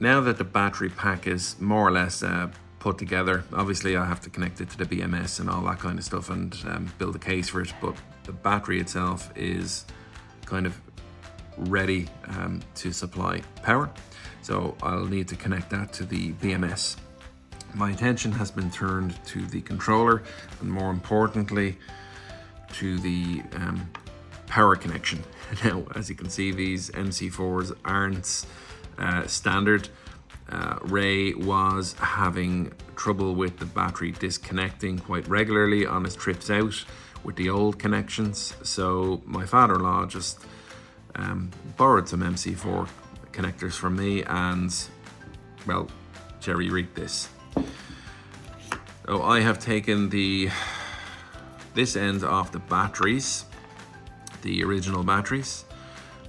now that the battery pack is more or less put together, obviously I have to connect it to the BMS and all that kind of stuff and build a case for it, but the battery itself is kind of ready to supply power. So I'll need to connect that to the BMS. My attention has been turned to the controller and more importantly to the power connection. Now, as you can see, these MC4s aren't standard. Ray was having trouble with the battery disconnecting quite regularly on his trips out with the old connections. So my father-in-law just borrowed some MC4 connectors from me and, well, jerry-rigged this. So I have taken this end off the batteries, the original batteries,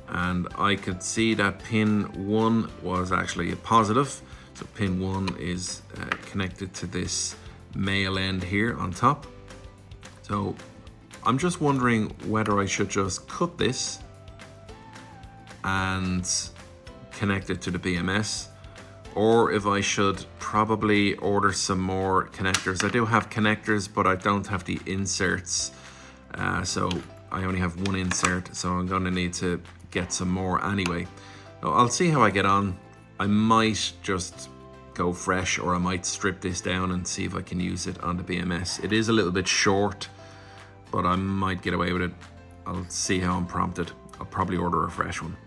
and I could see that pin 1 was actually a positive. So pin 1 is connected to this male end here on top. So I'm just wondering whether I should just cut this and connect it to the BMS, or if I should probably order some more connectors. I do have connectors, but I don't have the inserts. So I only have one insert, so I'm gonna need to get some more anyway. So I'll see how I get on. I might just go fresh, or I might strip this down and see if I can use it on the BMS. It is a little bit short, but I might get away with it. I'll see how I'm prompted. I'll probably order a fresh one.